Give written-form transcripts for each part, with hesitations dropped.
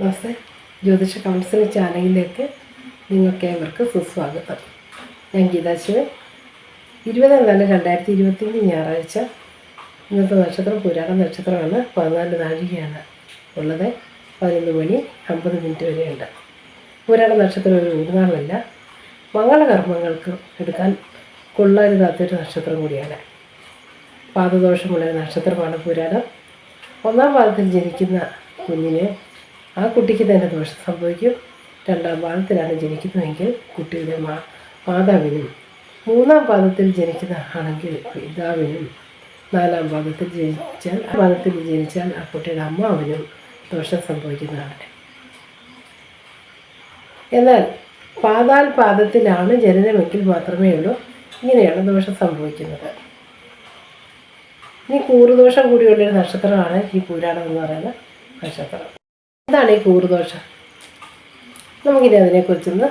നമസ്തേ. ജ്യോതിഷ കൗൺസിലിംഗ് ചാനലിലേക്ക് നിങ്ങൾക്കേവർക്കും സുസ്വാഗതം. ഞാൻ ഗീതാശിവൻ. 20/4/2021 ഞായറാഴ്ച. ഇന്നത്തെ നക്ഷത്രം പുരാട നക്ഷത്രമാണ്. 14 നാഴികയാണ് ഉള്ളത്. 11:50 വരെയുണ്ട്. പുരാട നക്ഷത്രം ഒരു ഊർനാളല്ല, മംഗളകർമ്മങ്ങൾക്ക് എടുക്കാൻ കൊള്ളരുതാത്തൊരു നക്ഷത്രം കൂടിയാണ്. പാദദോഷമുള്ളൊരു നക്ഷത്രമാണ് പുരാടം. 1-ാം പാദത്തിൽ ജനിക്കുന്ന കുഞ്ഞിന് ആ കുട്ടിക്ക് തന്നെ ദോഷം സംഭവിക്കും. 2-ാം പാദത്തിലാണ് ജനിക്കുന്നതെങ്കിൽ കുട്ടിയുടെ മാതാവിനും, 3-ാം പാദത്തിൽ ജനിക്കുന്ന ആണെങ്കിൽ പിതാവിനും, 4-ാം പാദത്തിൽ ജനിച്ചാൽ ആ കുട്ടിയുടെ അമ്മാവിനും ദോഷം സംഭവിക്കുന്നതാണ്. എന്നാൽ പാദത്തിലാണ് ജനനമെങ്കിൽ മാത്രമേ ഉള്ളൂ ഇങ്ങനെയാണ് ദോഷം സംഭവിക്കുന്നത്. ഇനി കൂറുദോഷം കൂടിയുള്ളൊരു നക്ഷത്രമാണ് ഈ പുരാടം എന്ന് പറയുന്ന നക്ഷത്രം. എന്താണ് ഈ കൂറുദോഷം? നമുക്കിനി അതിനെക്കുറിച്ചൊന്ന്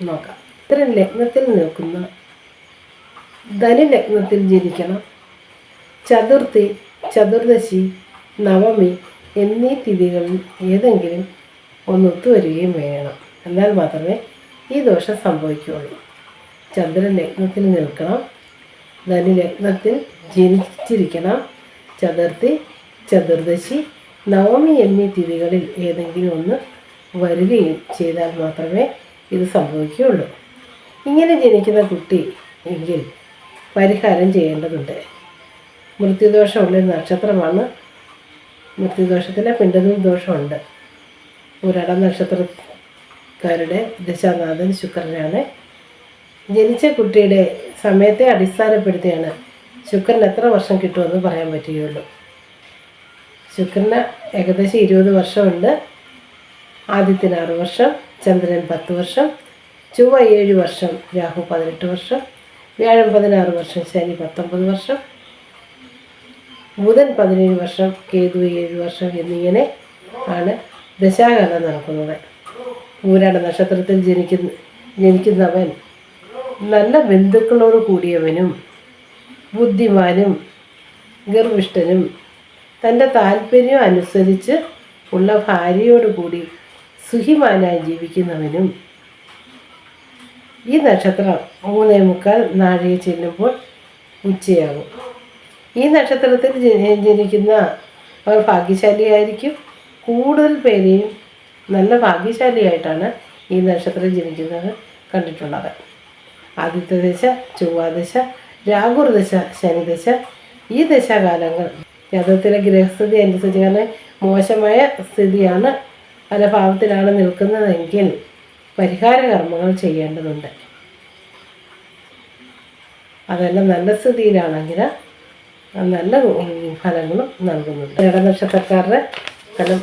നോക്കാം. ഇത്തരം ലഗ്നത്തിൽ നിൽക്കുന്ന ധനുലഗ്നത്തിൽ ജനിക്കണം. ചതുർത്ഥി, ചതുർദശി, നവമി എന്നീ തിഥികളിൽ ഏതെങ്കിലും ഒന്നൊത്തുവരികയും വേണം. എന്നാൽ മാത്രമേ ഈ ദോഷം സംഭവിക്കുകയുള്ളൂ. ചന്ദ്രൻ ലഗ്നത്തിൽ നിൽക്കണം. ധനുലഗ്നത്തിൽ ജനിച്ചിരിക്കണം. ചതുർത്ഥി, ചതുർദശി, നവമി എന്നീ തിഥികളിൽ ഏതെങ്കിലും ഒന്ന് വരികയും ചെയ്താൽ മാത്രമേ ഇത് സംഭവിക്കുകയുള്ളൂ. ഇങ്ങനെ ജനിക്കുന്ന കുട്ടി എങ്കിൽ പരിഹാരം ചെയ്യേണ്ടതുണ്ട്. മൃത്യുദോഷമുള്ളൊരു നക്ഷത്രമാണ്. മൃത്യുദോഷത്തിലെ പിണ്ടനൂൽ ദോഷമുണ്ട്. പുരാട നക്ഷത്രക്കാരുടെ ദശാനാഥൻ ശുക്രനാണ്. ജനിച്ച കുട്ടിയുടെ സമയത്തെ അടിസ്ഥാനപ്പെടുത്തിയാണ് ശുക്രൻ എത്ര വർഷം കിട്ടുമെന്ന് പറയാൻ പറ്റുകയുള്ളൂ. ശുക്രന് ഏകദേശം 20 വർഷമുണ്ട്. ആദിത്യന് 6 വർഷം, ചന്ദ്രൻ 10 വർഷം, ചൊവ്വ 7 വർഷം, രാഹു 18 വർഷം, വ്യാഴം 16 വർഷം, ശനി 19 വർഷം, ബുധൻ 17 വർഷം, കേതു 7 വർഷം എന്നിങ്ങനെ ആണ് ദശാകാലം നടക്കുന്നത്. പൂരാട നക്ഷത്രത്തിൽ ജനിക്കുന്നവൻ നല്ല ബന്ധുക്കളോട് കൂടിയവനും ബുദ്ധിമാനും ഗർവിഷ്ഠനും തൻ്റെ താല്പര്യം അനുസരിച്ച് ഉള്ള ഭാര്യയോടുകൂടി സുഖിമാനായി ജീവിക്കുന്നവനും ഈ നക്ഷത്രം 3:45 നാഴിക ചെല്ലുമ്പോൾ ഉച്ചയാകും. ഈ നക്ഷത്രത്തിൽ ജനിക്കുന്ന അവർ ഭാഗ്യശാലിയായിരിക്കും. കൂടുതൽ പേരെയും നല്ല ഭാഗ്യശാലിയായിട്ടാണ് ഈ നക്ഷത്രം ജനിക്കുന്നത് കണ്ടിട്ടുള്ളത്. ആദിത്യ ദശ, ചൊവ്വാദശ, രാഹുർദശ, ശനിദശ ഈ ദശാകാലങ്ങൾ ജാതകത്തിലെ ഗ്രഹസ്ഥിതി അനുസരിച്ച്, കാരണം മോശമായ സ്ഥിതിയാണ്, പല ഭാവത്തിലാണ് നിൽക്കുന്നതെങ്കിൽ പരിഹാര കർമ്മങ്ങൾ ചെയ്യേണ്ടതുണ്ട്. അതെല്ലാം നല്ല സ്ഥിതിയിലാണെങ്കിൽ നല്ല ഫലങ്ങളും നൽകുന്നുണ്ട്. നക്ഷത്രക്കാരുടെ ഫലം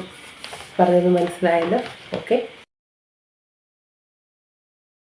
പറഞ്ഞത് മനസ്സിലായല്ലോ. ഓക്കെ.